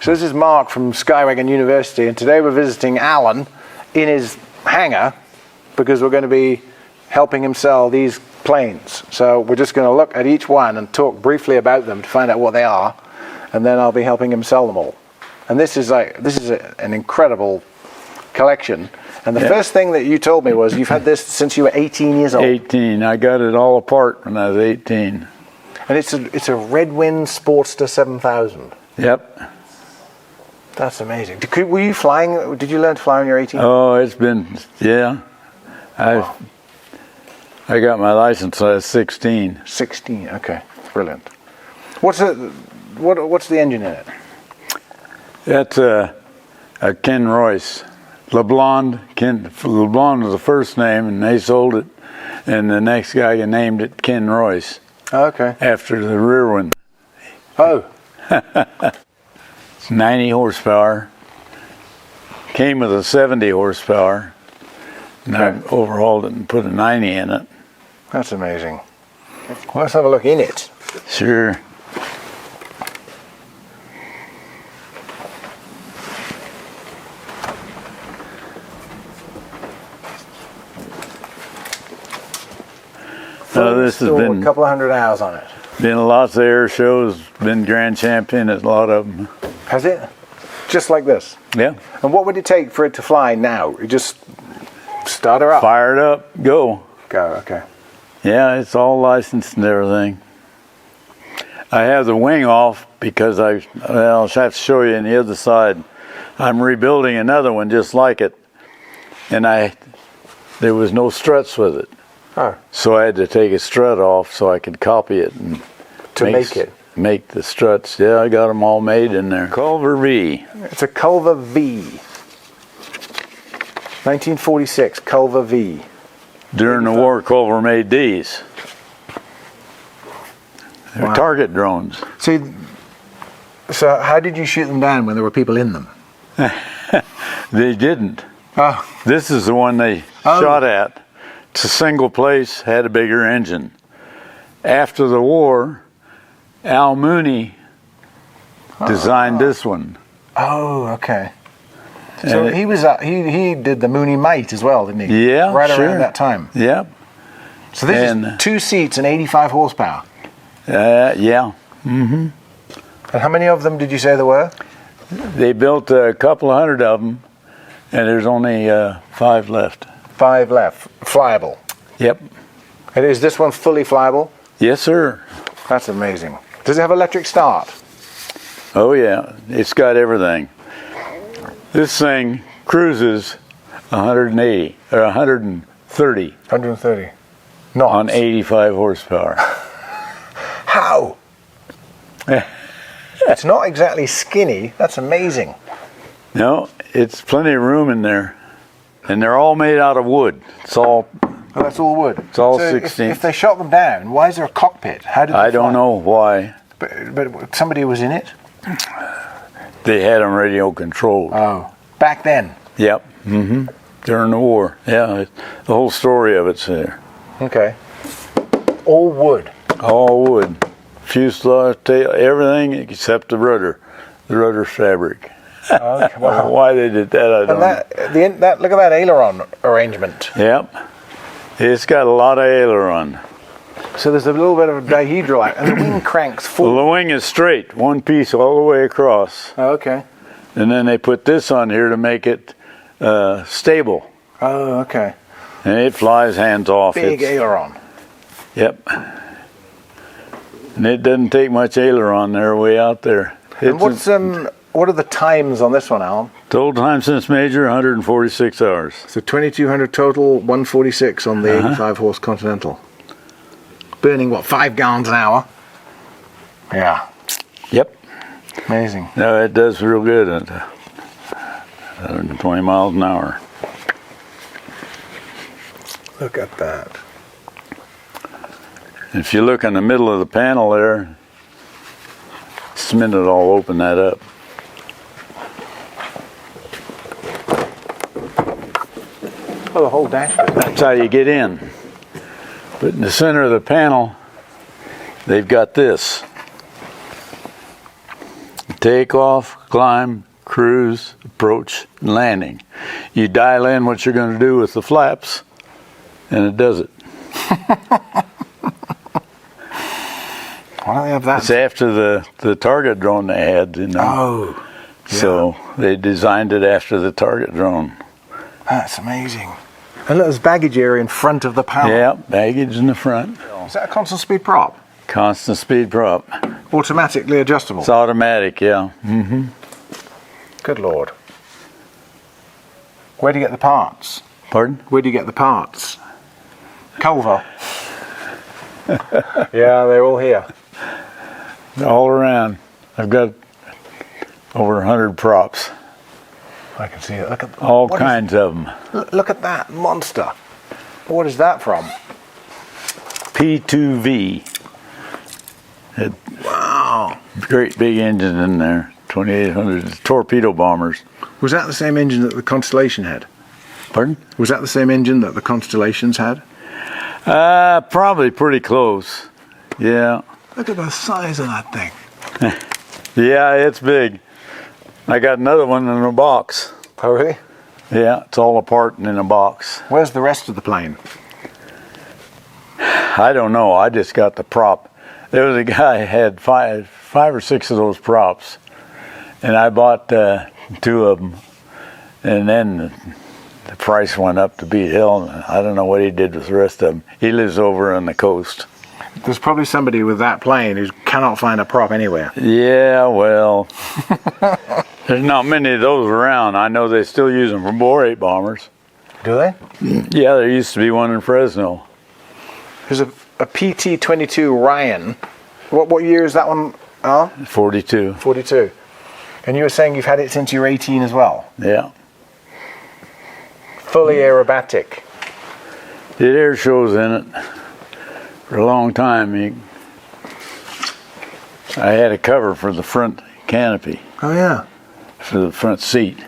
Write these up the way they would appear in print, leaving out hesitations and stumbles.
So this is Mark from Skywagon University, and today we're visiting Alan in his hangar because we're going to be helping him sell these planes. So we're just going to look at each one and talk briefly about them to find out what they are, and then I'll be helping him sell them all. And this is an incredible collection. And the first thing that you told me was you've had this since you were 18 years old. 18. I got it all apart when I was 18. And it's a Red Wing Sportster 7000. Yep. That's amazing. Were you flying? Did you learn to fly when you were 18? Oh, it's been, yeah. Wow. I got my license when I was 16. 16. Okay, brilliant. What's the engine in it? That's a Ken Royce. LeBlond was the first name, and they sold it, and the next guy named it Ken Royce. Oh, okay. After the rear one. Oh. It's 90 horsepower. Came with a 70 horsepower. And I overhauled it and put a 90 in it. That's amazing. Well, let's have a look in it. Sure. This has been a couple of hundred hours on it. Been lots of air shows, been grand champion at a lot of them. Has it? Just like this? Yeah. And what would it take for it to fly now? You just start her up? Fire it up, go. Go, okay. Yeah, it's all licensed and everything. I have the wing off because I'll have to show you on the other side. I'm rebuilding another one just like it. And there was no struts with it. Oh. So I had to take a strut off so I could copy it and make the struts. Yeah, I got them all made in there. Culver V. It's a Culver V. 1946 Culver V. During the war, Culver made these. They're target drones. So how did you shoot them down when there were people in them? They didn't. Oh. This is the one they shot at. It's a single place, had a bigger engine. After the war, Al Mooney designed this one. Oh, okay. So he did the Mooney Mite as well, didn't he? Yeah, right around that time. Yep. So this is 2 seats and 85 horsepower. Yeah. Mm-hmm. And how many of them did you say there were? They built a couple of hundred of them, and there's only 5 left. 5 left. Flyable. Yep. And is this one fully flyable? Yes, sir. That's amazing. Does it have electric start? Oh yeah, it's got everything. This thing cruises 180 or 130. 130 knots. On 85 horsepower. How? It's not exactly skinny. That's amazing. No, it's plenty of room in there. And they're all made out of wood. It's all... Oh, that's all wood? It's all so 16. If they shot them down, why is there a cockpit? How did they I don't know why. But somebody was in it? They had them radio controlled. Oh, back then? Yep. Mm-hmm. During the war. Yeah, the whole story of it's there. Okay. All wood? All wood. Fuselage, tail, everything except the rudder fabric. Okay, wow. Why they did that, I don't know. Look at that aileron arrangement. Yep. It's got a lot of aileron. So there's a little bit of a dihedral, and the wing cranks full. Well, the wing is straight, one piece all the way across. Oh, okay. And then they put this on here to make it stable. Oh, okay. And it flies hands off. Big aileron. Yep. And it doesn't take much aileron there way out there. And what are the times on this one, Alan? Total time since major, 146 hours. So 2,200 total, 146 on the 85 horse Continental. Burning, what, 5 gallons an hour? Yeah. Yep. Amazing. No, it does real good at 120 miles an hour. Look at that. If you look in the middle of the panel there, just a minute I'll open that up. Oh, the whole dashboard. That's how you get in. But in the center of the panel, they've got this. Take off, climb, cruise, approach, and landing. You dial in what you're going to do with the flaps, and it does it. Why don't they have that? It's after the target drone they had, you know. Oh. Yeah. So they designed it after the target drone. That's amazing. And look, there's baggage area in front of the power. Yeah, baggage in the front. Is that a constant speed prop? Constant speed prop. Automatically adjustable? It's automatic, yeah. Mm-hmm. Good Lord. Where do you get the parts? Pardon? Where do you get the parts? Culver. Yeah, they're all here. All around. I've got over 100 props. I can see it. Look at All kinds of them. Look at that monster. What is that from? P2V. Wow. Great big engine in there. 2,800 torpedo bombers. Was that the same engine that the Constellation had? Pardon? Was that the same engine that the Constellations had? Probably pretty close. Yeah. Look at the size of that thing. Yeah, it's big. I got another one in a box. Oh, really? Yeah, it's all apart and in a box. Where's the rest of the plane? I don't know. I just got the prop. There was a guy who had five or six of those props, and I bought 2 of them, and then the price went up to beat hell. I don't know what he did with the rest of them. He lives over on the coast. There's probably somebody with that plane who cannot find a prop anywhere. Yeah, well, there's not many of those around. I know they still use them for bore 8 bombers. Do they? Yeah, there used to be one in Fresno. There's a PT-22 Ryan. What year is that one? 42. 42. And you were saying you've had it since you were 18 as well? Yeah. Fully aerobatic. Did air shows in it for a long time. I had a cover for the front canopy, Oh, yeah. for the front seat.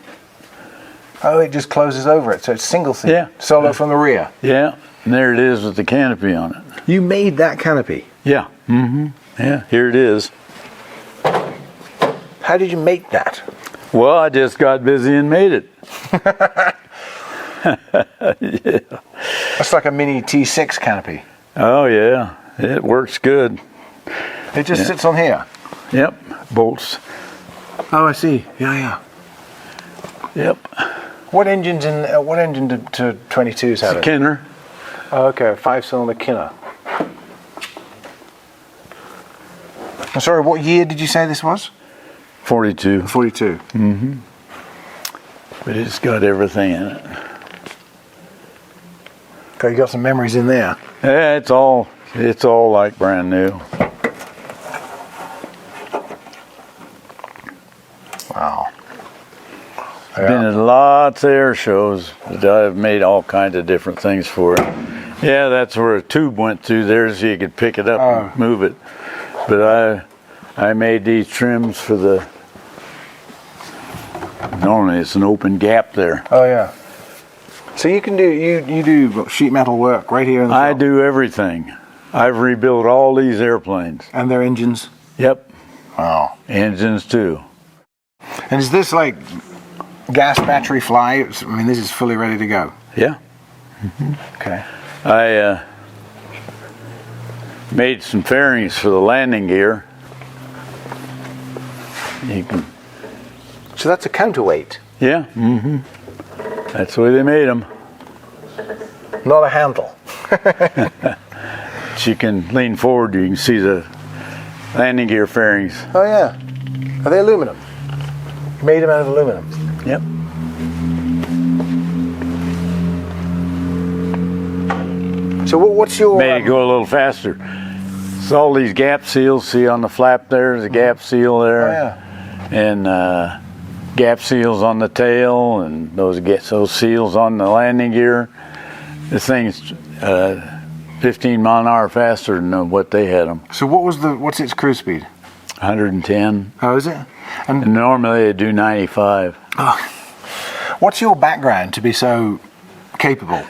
Oh, it just closes over it, so it's single seat. Yeah. Solo from the rear. Yeah, and there it is with the canopy on it. You made that canopy. Yeah. Mm-hmm. Yeah, here it is. How did you make that? Well, I just got busy and made it. Yeah. That's like a mini T6 canopy. Oh, yeah. It works good. It just sits on here. Yep. Bolts. Oh, I see. Yeah. Yep. What engines in? What engine to 22s have it? Kenner. Oh, okay, a 5-cylinder Kinner. I'm sorry, what year did you say this was? 42. 42. Mm-hmm. But it's got everything in it. Okay, you got some memories in there. Yeah, it's all like brand new. Wow. Been at lots of air shows. I've made all kinds of different things for it. Yeah, that's where a tube went through there so you could pick it up and move it. But I made these trims for the, normally it's an open gap there. Oh, yeah. So you can do, you do sheet metal work right here in the I shop? do everything. I've rebuilt all these airplanes. And their engines? Yep. Wow. Engines too. And is this like gas battery fly? I mean, this is fully ready to go. Yeah. Mm-hmm. Okay. I made some fairings for the landing gear. You can, So that's a counterweight, yeah. Mm-hmm. That's the way they made them. not a handle. So you can lean forward. You can see the landing gear fairings. Oh, yeah. Are they aluminum? You made them out of aluminum. Yep. So what's your... Made it go a little faster. So all these gap seals, see on the flap there's a gap seal there. Oh, yeah. And gap seals on the tail, and those seals on the landing gear. This thing's 15 mile an hour faster than what they had them. So what's its cruise speed? 110. Oh, is it? And And normally they do 95. what's your background to be so capable?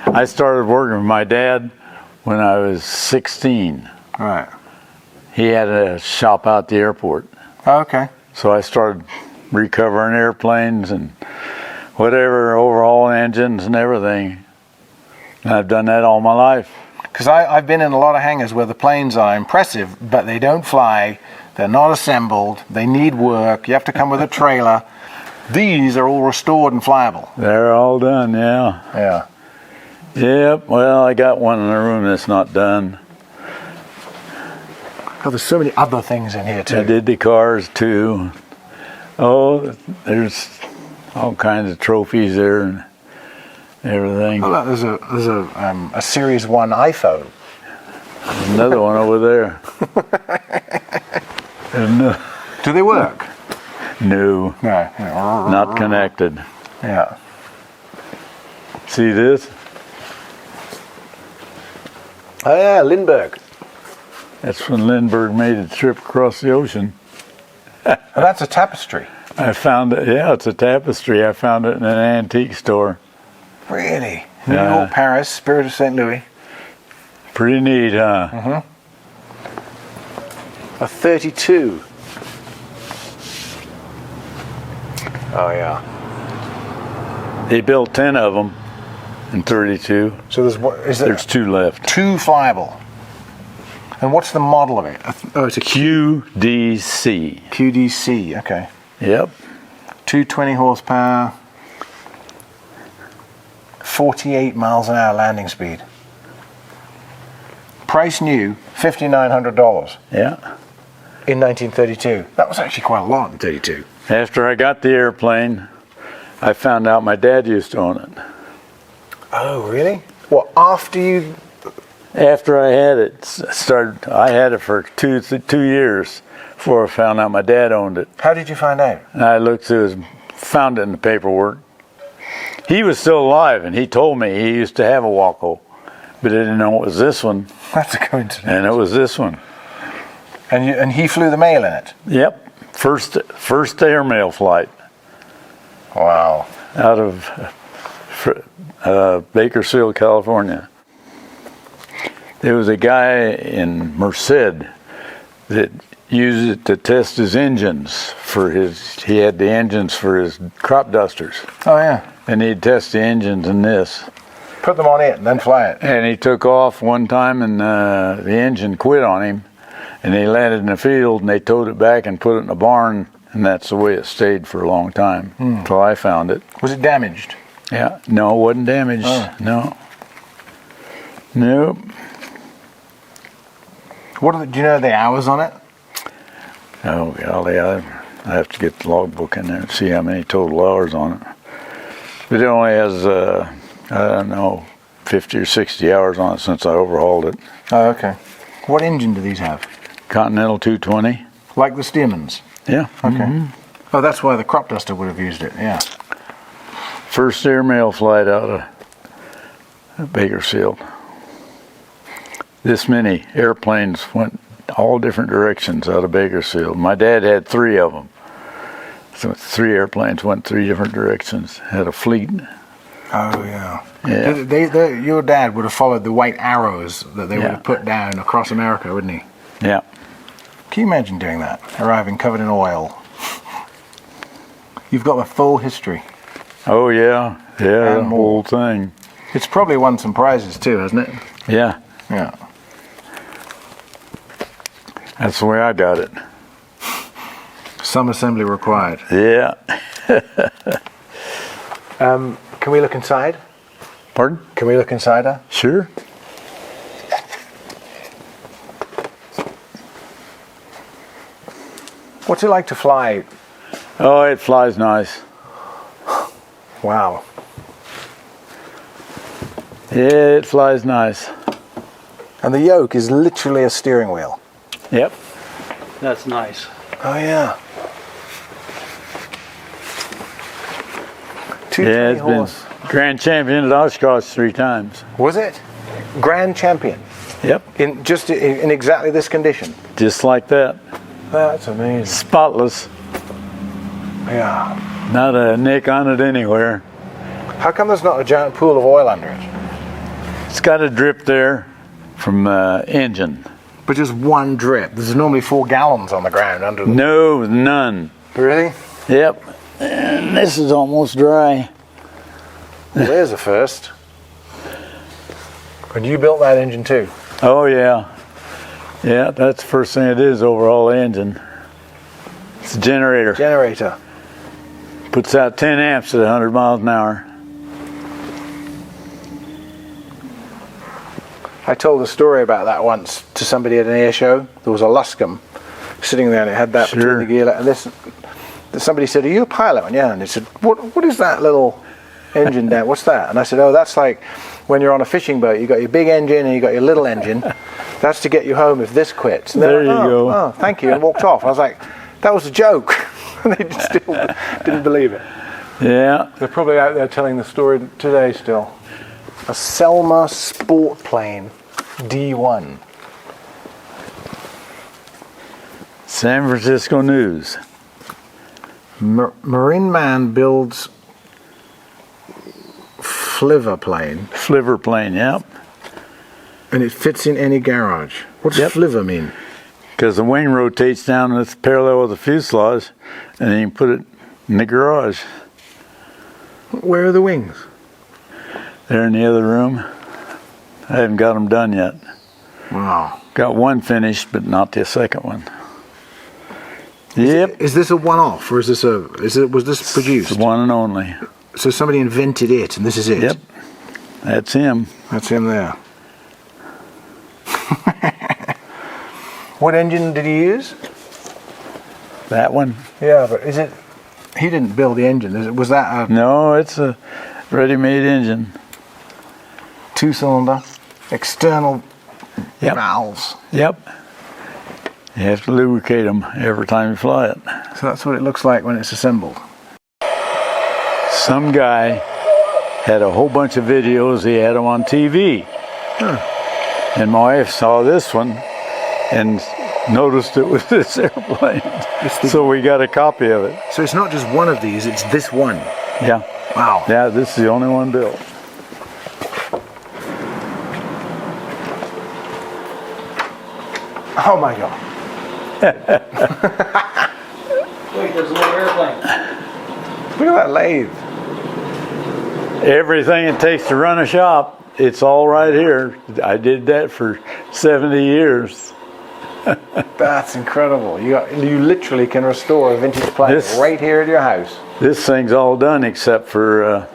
I started working with my dad when I was 16. Right. He had a shop out the airport. Oh, okay. So I started recovering airplanes and whatever, overhauling engines and everything. And I've done that all my life. Because I've been in a lot of hangars where the planes are impressive, but they don't fly, they're not assembled, they need work, you have to come with a trailer. These are all restored and flyable. They're all done, yeah. Yeah. Yep, well, I got one in the room that's not done. Oh, there's so many other things in here too. I did the cars too. Oh, there's all kinds of trophies there and everything. Oh, look, there's a Series 1 iPhone. There's another one over there. Do they work? No, No. not connected. Yeah. See this? Oh yeah, Lindbergh. That's when Lindbergh made a trip across the ocean. Oh, that's a tapestry. I found it, yeah, it's a tapestry. I found it in an antique store. Really? New York, Paris, Spirit of St. Louis. Pretty neat, huh? Mm-hmm. A 32. Oh yeah. They built 10 of them in 32. So There's 2 left. 2 flyable. And what's the model of it? Oh, it's a QDC. QDC. Okay. Yep. 220 horsepower, 48 miles an hour landing speed. Price new, $5,900 Yeah. in 1932. That was actually quite a lot in 32. After I got the airplane, I found out my dad used to own it. Oh, really? Well, after you... After I had it, I had it for two years before I found out my dad owned it. How did you find out? And I found it in the paperwork. He was still alive, and he told me he used to have a Waco, but I didn't know it was this one. That's a coincidence. And it was this one. And he flew the mail in it? Yep. First airmail flight. Wow. Out of Bakersfield, California. There was a guy in Merced that used it to test his engines he had the engines for his crop dusters. Oh, yeah. And he'd test the engines in this. Put them on it and then fly it. And he took off one time and the engine quit on him. And he landed in the field and they towed it back and put it in a barn. And that's the way it stayed for a long time until I found it. Was it damaged? Yeah. No, it wasn't damaged. Oh. No. Nope. Do you know the hours on it? Oh, golly, I have to get the logbook in there and see how many total hours on it. But it only has, I don't know, 50 or 60 hours on it since I overhauled it. Oh, okay. What engine do these have? Continental 220. Like the Stearman's? Yeah. Okay. Mm-hmm. Oh, that's why the crop duster would have used it, yeah. First airmail flight out of Bakersfield. This many airplanes went all different directions out of Bakersfield. My dad had 3 of them. So 3 airplanes went 3 different directions. Had a fleet. Oh, yeah. Yeah. Your dad would have followed the white arrows that they would have put down across America, wouldn't he? Yeah. Can you imagine doing that? Arriving covered in oil. You've got the full history. Oh, yeah. Yeah, the whole thing. It's probably won some prizes too, hasn't it? Yeah. Yeah. That's the way I got it. Some assembly required. Yeah. Can we look inside? Pardon? Can we look inside her? Sure. What's it like to fly? Oh, it flies nice. Wow. Yeah, it flies nice. And the yoke is literally a steering wheel. Yep. That's nice. Oh, yeah. Yeah, it's been grand champion at Oshkosh 3 times. Was it? Grand champion. Yep. In exactly this condition. Just like that. That's amazing. Spotless. Yeah. Not a nick on it anywhere. How come there's not a giant pool of oil under it? It's got a drip there from engine. But just one drip. There's normally 4 gallons on the ground under the... No, none. Really? Yep. And this is almost dry. Well, there's a first. And you built that engine too? Oh yeah. Yeah, that's the first thing it is, overall engine. It's a generator. Generator. Puts out 10 amps at 100 miles an hour. I told a story about that once to somebody at an air show. There was a Luscombe sitting there and it had that between the gear. And somebody said, "Are you a pilot?" And yeah, and they said, what is that little engine there? What's that? And I said, "Oh, that's like when you're on a fishing boat, you got your big engine and you got your little engine. That's to get you home if this quits." And there you go. "Oh, thank you," and walked off. I was like, that was a joke. They still didn't believe it. Yeah. They're probably out there telling the story today still. A Selma sport plane, D1. San Francisco News. Marine man builds fliver plane. Fliver plane, yep. And it fits in any garage. What does fliver mean? Because the wing rotates down and it's parallel with the fuselage, and then you can put it in the garage. Where are the wings? They're in the other room. I haven't got them done yet. Wow. Got one finished, but not the second one. Yep. Is this a one-off, or was this produced? It's one and only. So somebody invented it, and this is it? Yep. That's him. That's him there. What engine did he use? That one? Yeah, but is it... He didn't build the engine. Was that a... No, it's a ready-made engine. Two-cylinder, external valves. Yep. You have to lubricate them every time you fly it. So that's what it looks like when it's assembled. Some guy had a whole bunch of videos. He had them on TV. And my wife saw this one and noticed it was this airplane. So we got a copy of it. So it's not just one of these, it's this one. Yeah. Wow. Yeah, this is the only one built. Oh my God. Wait, there's a little airplane. Look at that lathe. Everything it takes to run a shop, it's all right here. I did that for 70 years. That's incredible. You literally can restore a vintage plane right here at your house. This thing's all done except for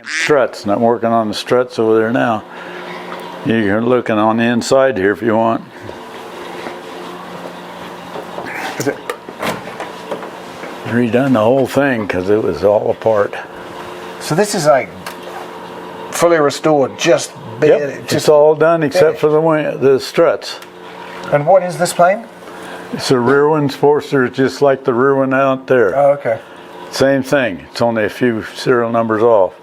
struts, and I'm working on the struts over there now. You're looking on the inside here if you want. Is it? Redone the whole thing because it was all apart. So this is like fully restored, just It's all done except for the struts. And what is this plane? It's a rear one Sportster, just like the rear one out there. Oh, okay. Same thing. It's only a few serial numbers off.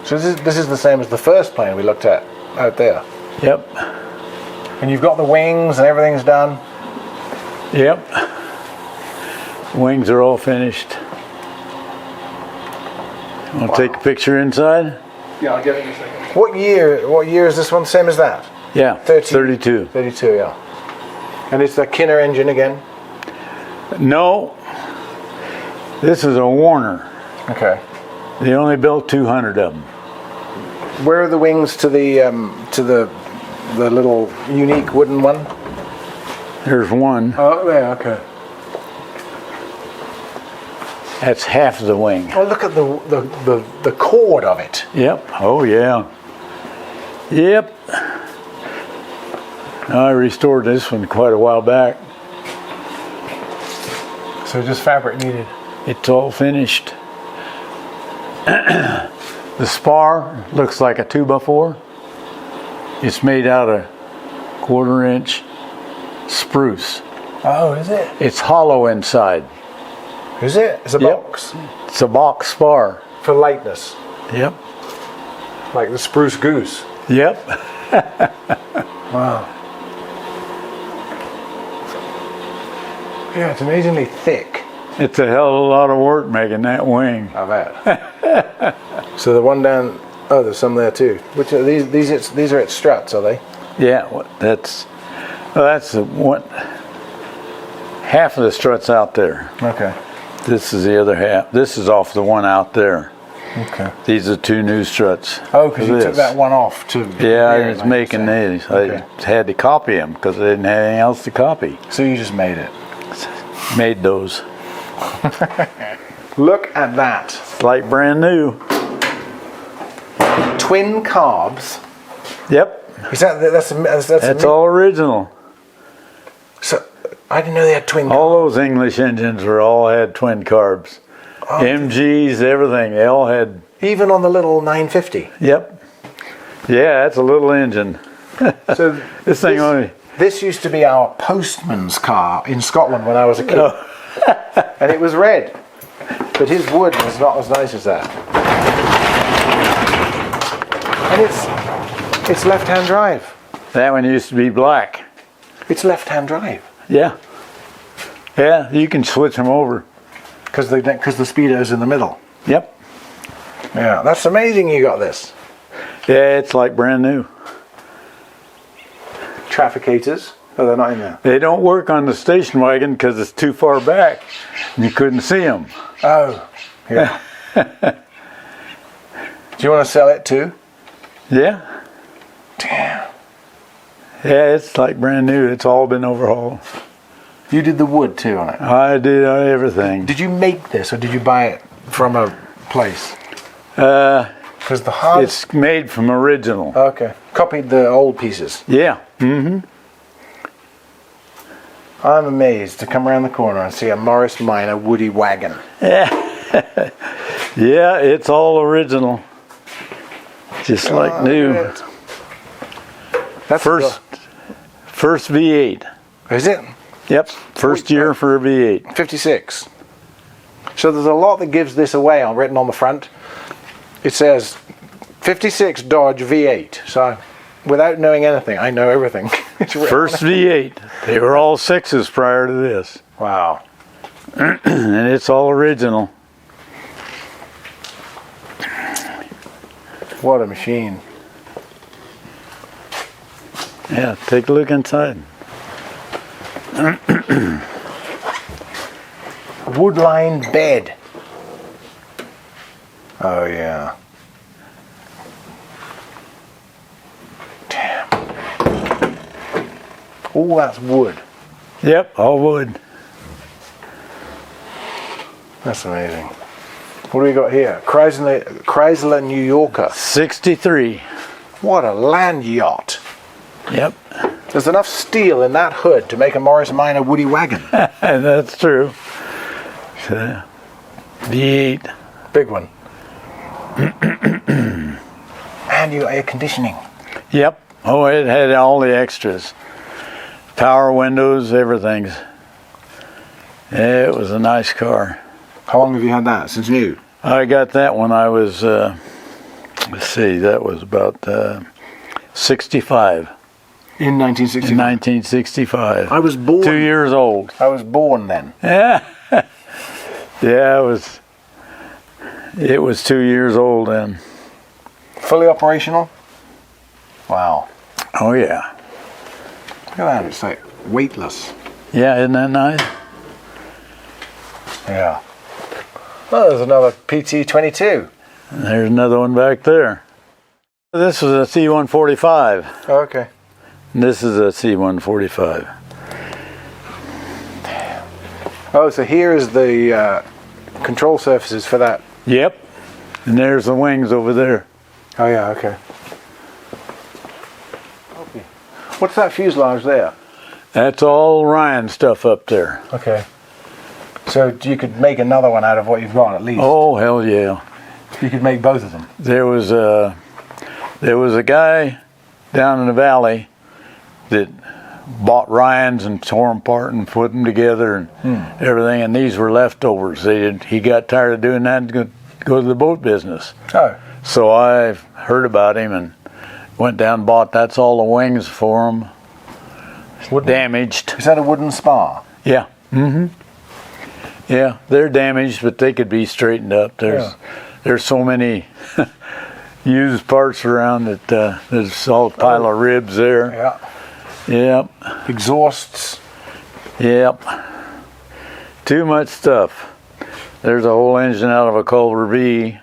So this is the same as the first plane we looked at out there. Yep. And you've got the wings and everything's done. Yep. Wings are all finished. Want to take a picture inside? Yeah, I'll get it in a second. What year is this one? Same as that? Yeah. 32. 32, yeah. And it's the Kinner engine again? No. This is a Warner. Okay. They only built 200 of them. Where are the wings to the little unique wooden one? There's one. Oh, there, okay. That's half of the wing. Oh, look at the cord of it. Yep. Oh, yeah. Yep. I restored this one quite a while back. So just fabric needed. It's all finished. The spar looks like a 2x4. It's made out of 1/4 inch spruce. Oh, is it? It's hollow inside. Is it? It's a box. It's a box spar. For lightness. Yep. Like the spruce goose. Yep. Wow. Yeah, it's amazingly thick. It's a hell of a lot of work making that wing. I bet. So the one down, oh, there's some there too. Which are these? These are its struts, are they? Yeah, that's the one. Half of the struts out there. Okay. This is the other half. This is off the one out there. Okay. These are 2 new struts. Oh, because you This. took that one off to... Yeah, I here, was like you making say. these. Okay. I had to copy them because I didn't have anything else to copy. So you just made it. Made those. Look at that. It's like brand new. Twin carbs. Yep. Is that's That's all original. So I didn't know they had twin carbs. All those English engines were all had twin carbs. Oh. MGs, everything. They all had. Even on the little 950. Yep. Yeah, that's a little engine. So This thing only. This used to be our postman's car in Scotland when I was a kid. Oh. And it was red. But his wood was not as nice as that. And it's left-hand drive. That one used to be black. It's left-hand drive. Yeah. Yeah, you can switch them over. Because the speedo's in the middle. Yep. Yeah, that's amazing you got this. Yeah, it's like brand new. Trafficators. Oh, they're not in there. They don't work on the station wagon because it's too far back. And you couldn't see them. Oh, yeah. Do you want to sell it too? Yeah. Damn. Yeah, it's like brand new. It's all been overhauled. You did the wood too on it. I did everything. Did you make this or did you buy it from a place? Uh, Because the hard... it's made from original. Okay. Copied the old pieces. Yeah. Mm-hmm. I'm amazed to come around the corner and see a Morris Minor woody wagon. Yeah. Yeah, it's all original. Just like new. That's First V8. Is it? Yep. First year for a V8. 56. So there's a lot that gives this away written on the front. It says 56 Dodge V8. So without knowing anything, I know everything. It's written First on it. V8. They were all 6s prior to this. Wow. And it's all original. What a machine. Yeah, take a look inside. Wood-lined bed. Oh yeah. Damn. Oh, that's wood. Yep, all wood. That's amazing. What do we got here? Chrysler New Yorker. 63. What a land yacht. Yep. There's enough steel in that hood to make a Morris Minor woody wagon. And that's true. So, V8. Big one. And you got air conditioning. Yep. Oh, it had all the extras. Power windows, everything. It was a nice car. How long have you had that? Since new? I got that when I was, let's see, that was about 65. In 1965. In 1965. I was born. 2 years old. I was born then. Yeah. Yeah, it was 2 years old then. Fully operational? Wow. Oh yeah. Look at that. It's like weightless. Yeah, isn't that nice? Yeah. Oh, there's another PT22. And there's another one back there. This was a C145. Oh, okay. And this is a C145. Oh, so here is the control surfaces for that. Yep. And there's the wings over there. Oh, yeah, okay. What's that fuselage there? That's all Ryan stuff up there. Okay. So you could make another one out of what you've got at least. Oh, hell yeah. You could make both of them. There was a guy down in the valley that bought Ryan's and tore them apart and put them together and everything, and these were leftovers. He got tired of doing that and go to the boat business. Oh. So I heard about him and went down and bought. That's all the wings for him. Damaged. Is that a wooden spar? Yeah. Mm-hmm. Yeah, they're damaged, but they could be straightened up. There's so many used parts around that there's all a pile of ribs there. Yeah. Yep. Exhausts. Yep. Too much stuff. There's a whole engine out of a Culver V,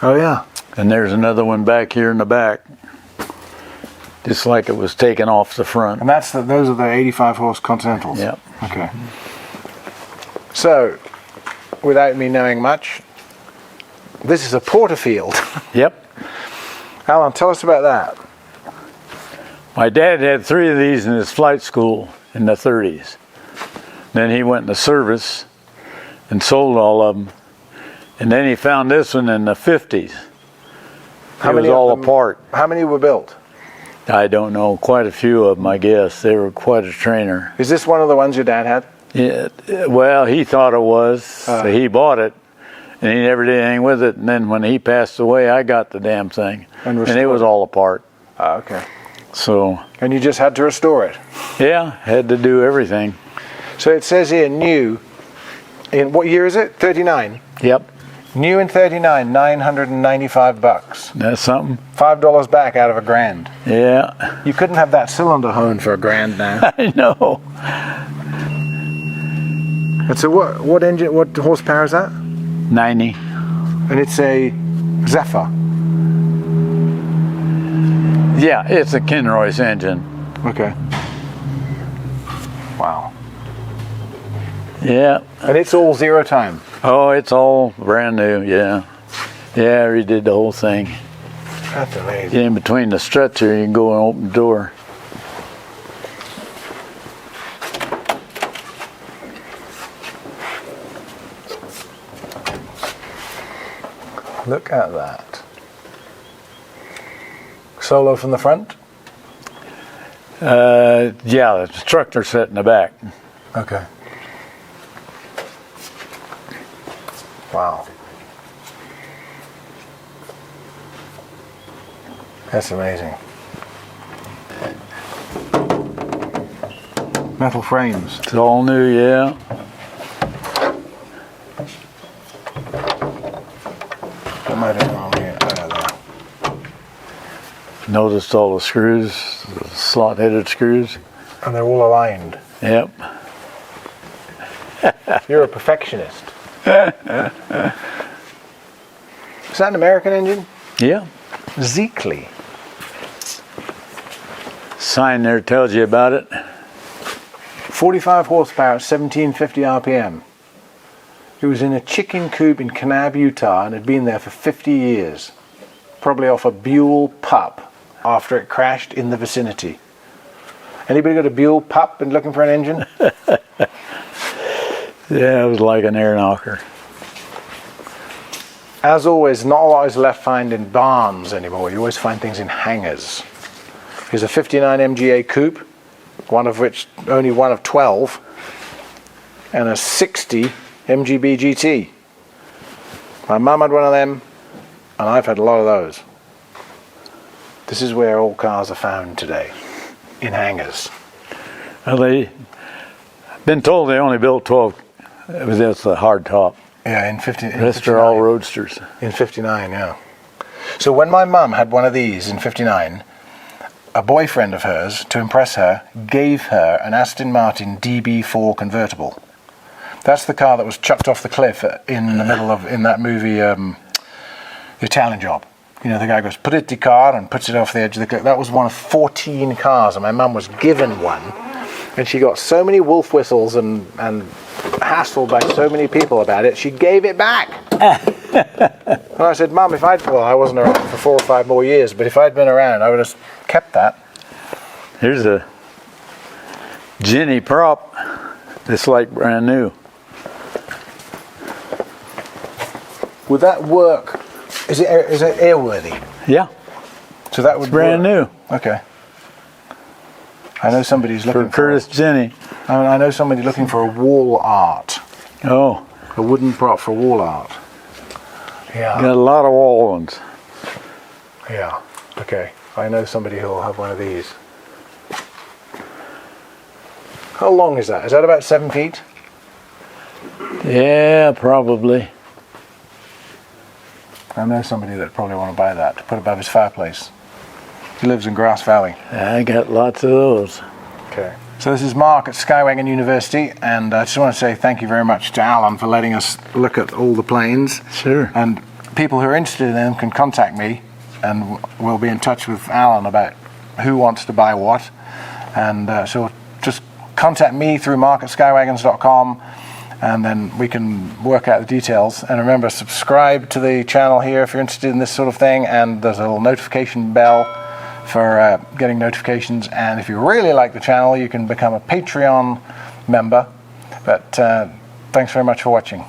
Oh yeah. and there's another one back here in the back, just like it was taken off the front. And those are the 85 horse Continentals. Yep. Okay. So, without me knowing much, this is a Porterfield. Yep. Alan, tell us about that. My dad had 3 of these in his flight school in the 30s. Then he went into service and sold all of them. And then he found this one in the 50s. It was all apart. How many were built? I don't know, quite a few of them, I guess. They were quite a trainer. Is this one of the ones your dad had? Yeah, well, he thought it was, so he bought it, and he never did anything with it. And then when he passed away, I got the damn thing, and it was all apart. Okay. So. And you just had to restore it? Yeah, had to do everything. So it says here, new, in what year is it? 39? Yep. New in 39, $995. That's something. $5 back out of $1,000. Yeah. You couldn't have that cylinder honed for $1,000 now. I know. And so what engine, what horsepower is that? 90. And it's a Zephyr. Yeah, it's a Kinroy's engine. Okay. Wow. Yeah. And it's all 0 time. Oh, it's all brand new, yeah. Yeah, I redid the whole thing. That's amazing. In between the struts here, you can go and open the door. Look at that. Solo from the front? Yeah, the structure set in the back. Okay. Wow. That's amazing. Metal frames. It's all new, yeah. What am I doing wrong here? There. Noticed all the screws, the slot-headed screws. And they're all aligned. Yep. You're a perfectionist. Is that an American engine? Yeah. Zeekly. Sign there tells you about it. 45 horsepower, 1750 RPM. It was in a chicken coop in Kanab, Utah, and had been there for 50 years. Probably off a Buell pup after it crashed in the vicinity. Anybody got a Buell pup and looking for an engine? Yeah, it was like an air knocker. As always, not a lot is left find in barns anymore. You always find things in hangars. Here's a 59 MGA coupe, only one of 12, and a 60 MGB GT. My mum had one of them, and I've had a lot of those. This is where all cars are found today, in hangars. Well, they've been told they only built 12. That's the hard top. Yeah, in 50. The rest are all roadsters. In 59, yeah. So when my mum had one of these in 59, a boyfriend of hers, to impress her, gave her an Aston Martin DB4 convertible. That's the car that was chucked off the cliff in the middle of, in that movie, The Italian Job. You know, the guy goes, put it in the car and puts it off the edge of the cliff. That was one of 14 cars, and my mum was given one. And she got so many wolf whistles and hassled by so many people about it, she gave it back. And I said, Mum, I wasn't around for 4 or 5 more years, but if I'd been around, I would have kept that. Here's a Jenny prop that's like brand new. Would that work? Is it airworthy? Yeah, So that would brand work. new. Okay. I know somebody's looking For Curtis Jenny. I know somebody looking for a wall art, Oh, a wooden prop for wall art. Yeah. got a lot of wall ones. Yeah. Okay. I know somebody who will have one of these. How long is that? Is that about 7 feet? Yeah, probably. I know somebody that probably want to buy that to put above his fireplace. He lives in Grass Valley. I got lots of those. Okay. So this is Mark at Skywagon University, and I just want to say thank you very much to Alan for letting us look at all the planes. Sure. And people who are interested in them can contact me, and we'll be in touch with Alan about who wants to buy what. And so just contact me through mark@skywagons.com, and then we can work out the details. And remember, subscribe to the channel here if you're interested in this sort of thing, and there's a little notification bell for getting notifications. And if you really like the channel, you can become a Patreon member. But thanks very much for watching.